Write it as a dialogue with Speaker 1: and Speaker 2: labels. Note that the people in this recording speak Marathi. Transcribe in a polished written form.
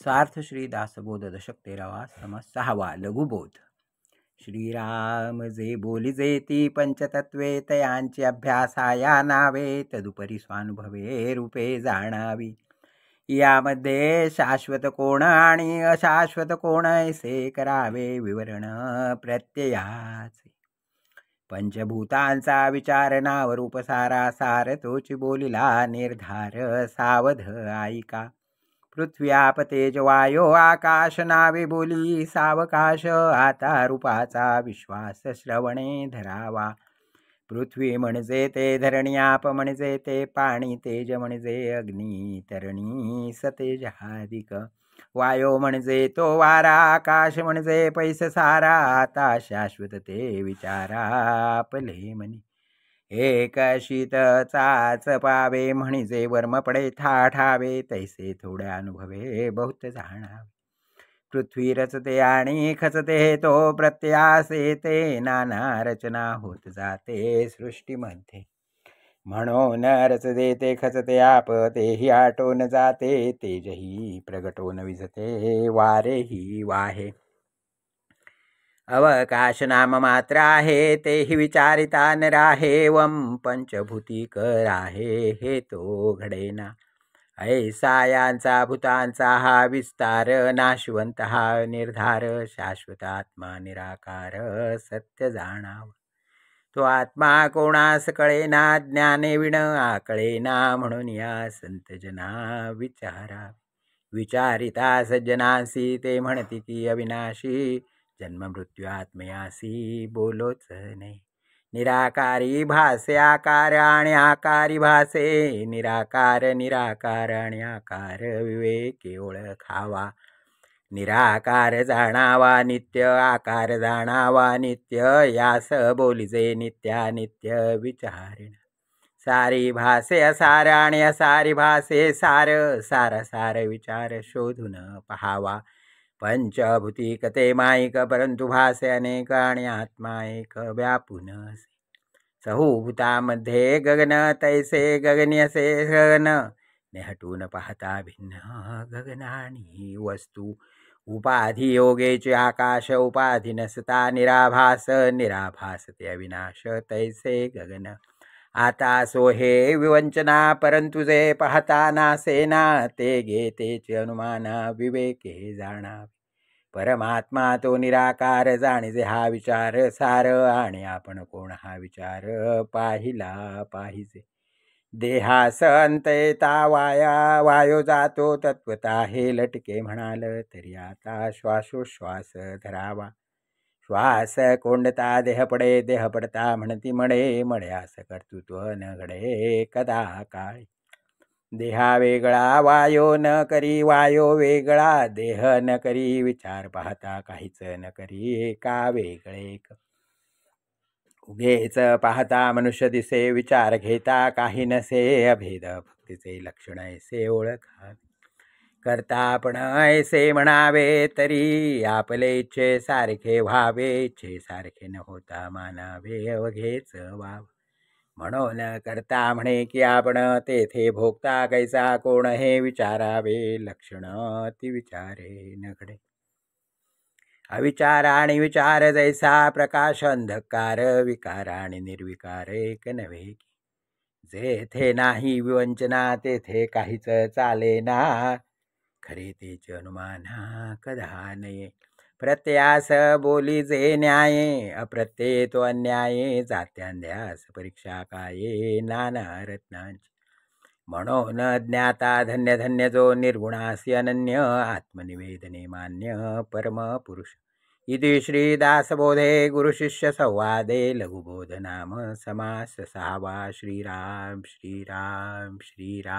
Speaker 1: सार्थ श्री दासबोध दशक 13वा समास 6वा लघुबोध. श्रीराम जे बोलिजे ती पंचतत्वे तयांची अभ्यासाया नावे तदुपरी स्वानुभवे रूपे जाणावी. यामध्ये शाश्वत कोण आणि अशाश्वत कोण ऐसे करावे विवरण प्रत्ययाचे. पंचभूतांचा विचार नाव रूप सारा सार तोची बोलिला निर्धार सावध ऐका. पृथ्वी आप तेज वायो आकाश नावे बोली सावकाश आता रूपाचा विश्वास श्रवणे धरावा. पृथ्वी म्हणजे ते धरणी आप म्हणजे ते पाणी तेज म्हणजे अग्नी तरणी सतेजाधिक. वायो म्हणजे तो वारा आकाश म्हणजे पैस सारा आता शाश्वत ते विचारा आपले मनी. एक शीतचाच पावे म्हणजे वर्म पडे ठावे तैसे थोडे अनुभवे बहुत जाणावे. पृथ्वी रचते आणि खचते तो प्रत्यासे ते नाना रचना होत जाते सृष्टीमध्ये. म्हणून रचते ते खचते आप तेही आटोन जाते तेजही प्रगटोन विझते वारेही वाहे. अवकाश नाम मात्र आहे तेही विचारिता न राहे वम पंचभूती कराहे हे तो घडेना. ऐसा यांचा भूतांचा हा विस्तार नाशवंत हा निर्धार शाश्वतात्मा निराकार सत्य जाणाव. तो आत्मा कोणास कळेना ज्ञाने विण आकळेना म्हणून या संतजना विचारा. विचारिता सज्जनासी ते म्हणती की अविनाशी जन्म मृत्यू आत्मयासी बोलोच नाही. निराकारी भासे आकार आणि आकारी भासे निराकार निराकार आणि आकार विवेके ओळखावा. निराकार जाणावा नित्य आकार जाणावा नित्य यास बोलिजे नित्यानित्य विचारेण. सारी भासे असार आणि असारी भासे सार सार सार विचार शोधून पहावा. पंचभूती कते माईक परंतु भासे अनेक आणि आत्मा एक व्यापून असे. चहूभूतामध्ये गगन तैसे गगन्यसे गगन नेहटून पाहता भिन्न गगनानी वस्तू. उपाधी योगेचे आकाश उपाधी नसता निराभास निराभास ते अविनाश तैसे गगन. आता सो हे विवंचना परंतु जे पाहता नासेना ते घेतेचे अनुमान विवेके जाणावे. परमात्मा तो निराकार जाणीजे हा विचार सार आणि आपण कोण हा विचार पाहिला पाहिजे. देहास अंत येता वायो जातो तत्वता हे लटके म्हणाल तरी आता श्वासोश्वास धरावा. श्वास कोंडता देह पडे देह पडता म्हणती मळे मळ्यास कर्तृत्व न घडे कदा काळी. देहा वेगळा वायो न करी वायो वेगळा देह न करी विचार पाहता काहीच न करी एका वेगळे. उगेच पाहता मनुष्य दिसे विचार घेता काही नसे अभेद भक्तीचे लक्षण ऐसे ओळखावे. करता आपण ऐसे म्हणावे तरी आपले इच्छे सारखे व्हावे इच्छे सारखे न होता मानावे अवघेच वाव. म्हणून करता म्हणे की आपण तेथे भोगता कैसा कोण हे विचारावे लक्षण ती विचारे न घडे. अविचार आणि विचार जैसा प्रकाश अंधकार विकार आणि निर्विकार एक नव्हे की. जेथे नाही विवंचना तेथे काहीच चालेना खरे तेचे अनुमान कधा नये. प्रत्ययास बोली जे न्याये अप्रत्यय तो अन्याये जात्यांध्यास परीक्षा काये नाना रत्नांची. म्हणून ज्ञाता धन्य धन्य जो निर्गुणासी अनन्य आत्मनिवेदने मान्य परम पुरुष. इति श्री दासबोधे गुरुशिष्य संवादे लघुबोध नाम समास 6वा. श्रीराम श्रीराम श्रीराम.